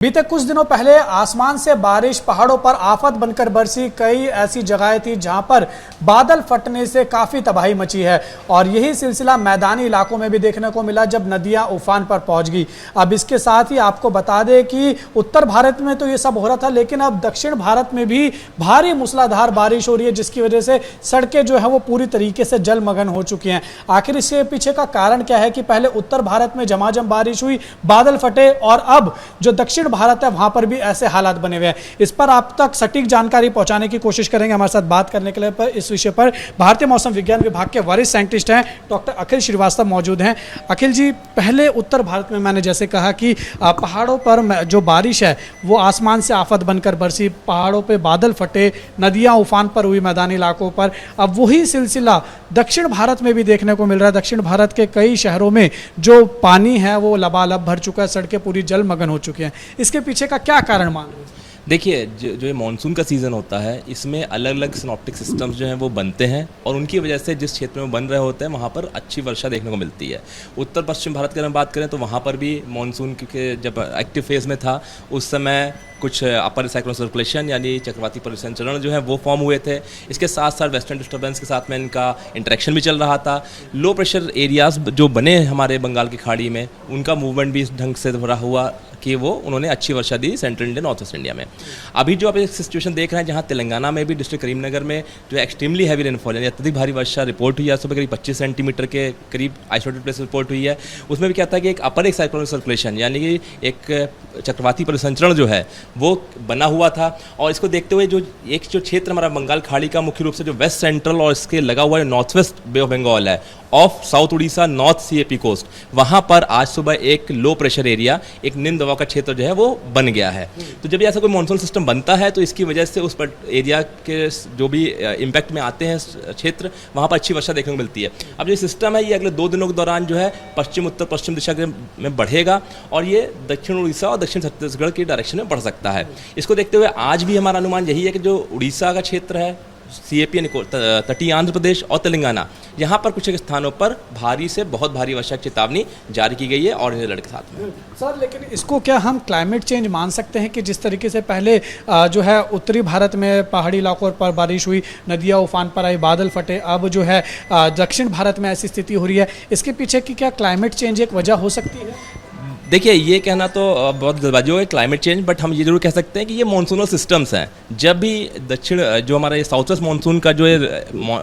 बीते कुछ दिनों पहले आसमान से बारिश पहाड़ों पर आफत बनकर बरसी। कई ऐसी जगहें थी जहां पर बादल फटने से काफी तबाही मची है और यही सिलसिला मैदानी इलाकों में भी देखने को मिला जब नदियां उफान पर पहुंच गई। अब इसके साथ ही आपको बता दें कि उत्तर भारत में तो ये सब हो रहा था, लेकिन अब दक्षिण भारत में भी भारी मूसलाधार बारिश हो रही है, जिसकी वजह से सड़कें जो है वो पूरी तरीके से जलमग्न हो चुकी हैं। आखिर इसके पीछे का कारण क्या है कि पहले उत्तर भारत में झमाझम बारिश हुई, बादल फटे और अब जो दक्षिण भारत है वहां पर भी ऐसे हालात बने हुए हैं। इस पर आप तक सटीक जानकारी पहुंचाने की कोशिश करेंगे। हमारे साथ बात करने के लिए इस विषय पर भारतीय मौसम विज्ञान विभाग के वरिष्ठ साइंटिस्ट हैं डॉक्टर अखिल श्रीवास्तव मौजूद हैं। अखिल जी, पहले उत्तर भारत में मैंने जैसे कहा कि पहाड़ों पर जो बारिश है वो आसमान से आफत बनकर बरसी, पहाड़ों पर बादल फटे, नदियां उफान पर हुई मैदानी इलाकों पर। अब वही सिलसिला दक्षिण भारत में भी देखने को मिल रहा है। दक्षिण भारत के कई शहरों में जो पानी है वो लबालब भर चुका है, सड़कें पूरी जलमग्न हो चुकी हैं। इसके पीछे का क्या कारण मान रहे हैं? देखिए, जो ये मानसून का सीज़न होता है, इसमें अलग अलग सिनॉप्टिक सिस्टम्स जो हैं वो बनते हैं और उनकी वजह से जिस क्षेत्र में बन रहे होते हैं वहाँ पर अच्छी वर्षा देखने को मिलती है। उत्तर पश्चिम भारत की अगर बात करें तो वहाँ पर भी मानसून के जब एक्टिव फेज़ में था उस समय कुछ अपर साइक्लोन सर्कुलेशन यानी चक्रवाती परिसंचरण जो है वो फॉर्म हुए थे। इसके साथ साथ वेस्टर्न डिस्टर्बेंस के साथ में इनका इंटरेक्शन भी चल रहा था। लो प्रेशर एरियाज़ जो बने हमारे बंगाल की खाड़ी में, उनका मूवमेंट भी इस ढंग से हो रहा हुआ कि वो उन्होंने अच्छी वर्षा दी central India, north west India में। अभी जो आप एक सिचुएशन देख रहे हैं जहाँ तेलंगाना में भी डिस्ट्रिक्ट करीमनगर में जो एक्सट्रीमली हैवी रेनफॉल यानी अत्यधिक भारी वर्षा रिपोर्ट हुई है, सुबह करीब 25 सेंटीमीटर के करीब आइसोलेटेड प्लेस रिपोर्ट हुई है। उसमें भी क्या था कि एक अपर एक साइक्लोनिक सर्कुलेशन यानी कि एक चक्रवाती परिसंचरण जो है वो बना हुआ था। और इसको देखते हुए जो क्षेत्र हमारा बंगाल खाड़ी का मुख्य रूप से जो वेस्ट सेंट्रल और इसके लगा हुआ north west bay of Bengal है off south Orissa north CAP coast, वहाँ पर आज सुबह एक लो प्रेशर एरिया, एक निम्न दबाव का क्षेत्र जो है वो बन गया है। तो जब ऐसा कोई मानसून सिस्टम बनता है तो इसकी वजह से उस पर एरिया के जो भी इम्पैक्ट में आते हैं क्षेत्र, वहाँ पर अच्छी वर्षा देखने को मिलती है। अब जो सिस्टम है ये अगले 2 दिनों के दौरान जो है पश्चिम उत्तर पश्चिम दिशा में बढ़ेगा और ये दक्षिण उड़ीसा और दक्षिण छत्तीसगढ़ की डायरेक्शन में बढ़ सकता है। इसको देखते हुए आज भी हमारा अनुमान यही है कि जो उड़ीसा का क्षेत्र है, सीएपी यानी तटीय आंध्र प्रदेश और तेलंगाना, यहाँ पर कुछ एक स्थानों पर भारी से बहुत भारी वर्षा की चेतावनी जारी की गई है ऑरेंज अलर्ट के साथ में। सर, लेकिन इसको क्या हम क्लाइमेट चेंज मान सकते हैं कि जिस तरीके से पहले जो है उत्तरी भारत में पहाड़ी इलाकों पर बारिश हुई, नदियाँ उफान पर आई, बादल फटे, अब जो है दक्षिण भारत में ऐसी स्थिति हो रही है, इसके पीछे की क्या क्लाइमेट चेंज एक वजह हो सकती है? देखिए, ये कहना तो बहुत जल्दबाजी है क्लाइमेट चेंज, बट हम ये जरूर कह सकते हैं कि ये मानसूनल सिस्टम्स हैं। जब भी दक्षिण जो हमारा ये साउथ वेस्ट मानसून का जो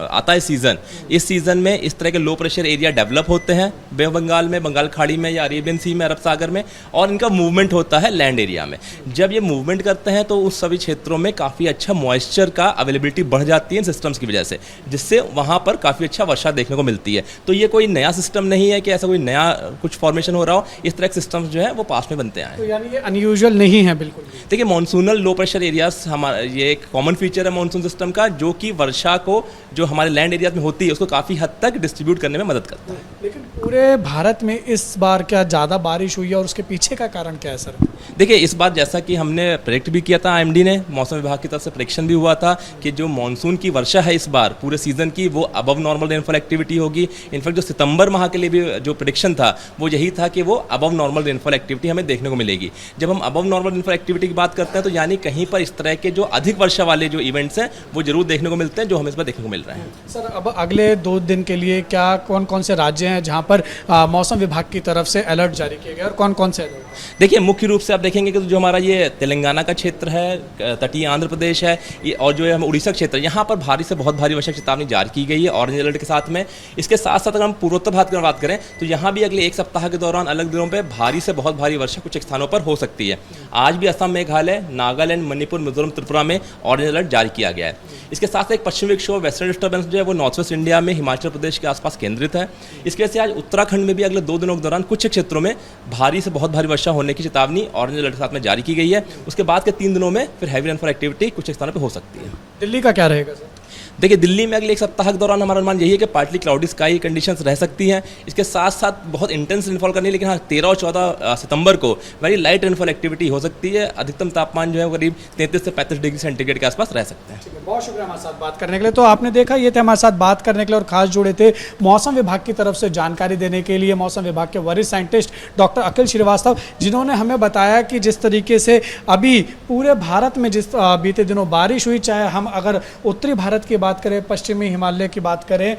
आता है सीज़न, इस सीज़न में इस तरह के लो प्रेशर एरिया डेवलप होते हैं बे ऑफ बंगाल में, बंगाल खाड़ी में या अरेबियन सी में, अरब सागर में, और इनका मूवमेंट होता है लैंड एरिया में। जब ये मूवमेंट करते हैं तो उस सभी क्षेत्रों में काफ़ी अच्छा मॉइस्चर का अवेलेबिलिटी बढ़ जाती है इन सिस्टम्स की वजह से, जिससे वहाँ पर काफ़ी अच्छा वर्षा देखने को मिलती है। तो ये कोई नया सिस्टम नहीं है कि ऐसा कोई नया कुछ फॉर्मेशन हो रहा हो, इस तरह के सिस्टम जो है वो पास में बनते हैं। तो यानी ये अनयूजुअल नहीं है बिल्कुल। देखिए, मानसूनल लो प्रेशर एरियाज हमारा ये एक कॉमन फीचर है मानसून सिस्टम का, जो कि वर्षा को जो हमारे लैंड एरियाज में होती है उसको काफ़ी हद तक डिस्ट्रीब्यूट करने में मदद करता है। लेकिन पूरे भारत में इस बार क्या ज़्यादा बारिश हुई है और उसके पीछे का कारण क्या है सर? देखिए, इस बार जैसा कि हमने प्रेडिक्ट भी किया था, आईएमडी ने, मौसम विभाग की तरफ से प्रेडिक्शन भी हुआ था कि जो मानसून की वर्षा है इस बार पूरे सीजन की वो अबव नॉर्मल रेनफॉल एक्टिविटी होगी। इनफैक्ट जो सितंबर माह के लिए भी जो प्रेडिक्शन था वो यही था कि वो अबव नॉर्मल रेनफॉल एक्टिविटी हमें देखने को मिलेगी। जब हम अबव नॉर्मल रेनफॉल एक्टिविटी की बात करते हैं तो यानी कहीं पर इस तरह के जो अधिक वर्षा वाले जो इवेंट्स हैं वो जरूर देखने को मिलते हैं, जो हमें इस बार देखने को मिल रहे हैं। सर, अब अगले 2 दिन के लिए क्या कौन कौन से राज्य हैं जहां पर मौसम विभाग की तरफ से अलर्ट जारी किए गए और कौन कौन से अलर्ट? देखिए, मुख्य रूप से आप देखेंगे कि जो हमारा ये तेलंगाना का क्षेत्र है, तटीय आंध्र प्रदेश है, ये और जो है हम उड़ीसा क्षेत्र, यहाँ पर भारी से बहुत भारी वर्षा की चेतावनी जारी की गई है ऑरेंज अलर्ट के साथ में। इसके साथ साथ अगर हम पूर्वोत्तर भारत की बात करें तो यहाँ भी अगले 1 सप्ताह के दौरान अलग दिनों पर भारी से बहुत भारी वर्षा कुछ स्थानों पर हो सकती है। आज भी असम, मेघालय, नागालैंड, मणिपुर, मिजोरम, त्रिपुरा में ऑरेंज अलर्ट जारी किया गया है। इसके साथ एक पश्चिमी विक्षोभ वेस्टर्न डिस्टर्बेंस जो है वो नॉर्थ वेस्ट इंडिया में, हिमाचल प्रदेश के आसपास केंद्रित है। इसकी वजह से आज उत्तराखंड में भी अगले 2 दिनों के दौरान कुछ क्षेत्रों में भारी से बहुत भारी वर्षा होने की चेतावनी ऑरेंज अलर्ट के साथ में जारी की गई है। उसके बाद के 3 दिनों में फिर हैवी रेनफॉल एक्टिविटी कुछ स्थानों पर हो सकती है। दिल्ली का क्या रहेगा सर? देखिए दिल्ली में अगले एक सप्ताह के दौरान हमारा अनुमान यही है कि पार्टली क्लाउडी स्काई कंडीशंस रह सकती हैं। इसके साथ साथ बहुत इंटेंस रेनफॉल करनी है, लेकिन हाँ 13 और 14 सितंबर को वेरी लाइट रेनफॉल एक्टिविटी हो सकती है। अधिकतम तापमान जो है करीब 33 से 35 डिग्री सेंटीग्रेड के आसपास रह सकते हैं। बहुत शुक्रिया हमारे साथ बात करने के लिए। तो आपने देखा ये थे हमारे साथ बात करने के लिए और खास जुड़े थे मौसम विभाग की तरफ से जानकारी देने के लिए मौसम विभाग के वरिष्ठ साइंटिस्ट डॉक्टर अखिल श्रीवास्तव, जिन्होंने हमें बताया कि जिस तरीके से अभी पूरे भारत में जिस बीते दिनों बारिश हुई, चाहे हम अगर उत्तरी भारत की बात करें, पश्चिमी हिमालय की बात करें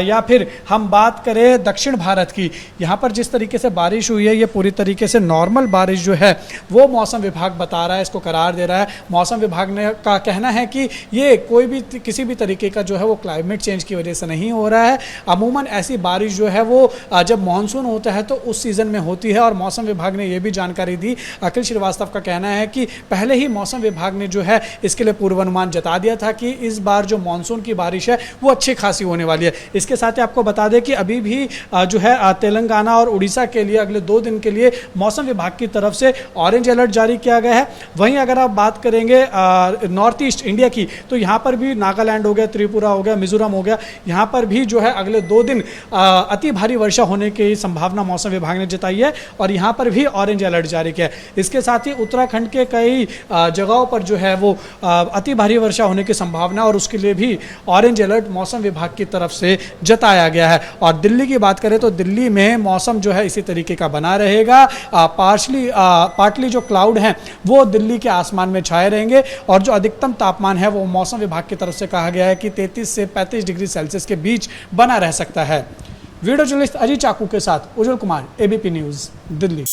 या फिर हम बात करें दक्षिण भारत की, यहाँ पर जिस तरीके से बारिश हुई है ये पूरी तरीके से नॉर्मल बारिश जो है वो मौसम विभाग बता रहा है, इसको करार दे रहा है। मौसम विभाग ने का कहना है कि ये कोई भी किसी भी तरीके का जो है वो क्लाइमेट चेंज की वजह से नहीं हो रहा है। अमूमन ऐसी बारिश जो है वो जब मानसून होता है तो उस सीज़न में होती है। और मौसम विभाग ने ये भी जानकारी दी, अखिल श्रीवास्तव का कहना है कि पहले ही मौसम विभाग ने जो है इसके लिए पूर्वानुमान जता दिया था कि इस बार जो मानसून की बारिश है वो अच्छी खासी होने वाली है। इसके साथ ही आपको बता दें कि अभी भी जो है तेलंगाना और उड़ीसा के लिए अगले 2 दिन के लिए मौसम विभाग की तरफ से ऑरेंज अलर्ट जारी किया गया है। वहीं अगर आप बात करेंगे नॉर्थ ईस्ट इंडिया की, तो यहाँ पर भी नागालैंड हो गया, त्रिपुरा हो गया, मिजोरम हो गया, यहाँ पर भी जो है अगले 2 दिन अति भारी वर्षा होने की संभावना मौसम विभाग ने जताई है और यहाँ पर भी ऑरेंज अलर्ट जारी किया है। इसके साथ ही उत्तराखंड के कई जगहों पर जो है वो अति भारी वर्षा होने की संभावना और उसके लिए भी ऑरेंज अलर्ट मौसम विभाग की तरफ से जताया गया है। और दिल्ली की बात करें तो दिल्ली में मौसम जो है इसी तरीके का बना रहेगा। पार्टली जो क्लाउड हैं वो दिल्ली के आसमान में छाए रहेंगे और जो अधिकतम तापमान है वो मौसम विभाग की तरफ से कहा गया है कि 33 से 35 डिग्री सेल्सियस के बीच बना रह सकता है। वीडियो जर्नलिस्ट अजीत चाकू के साथ उज्जवल कुमार, एबीपी न्यूज़, दिल्ली।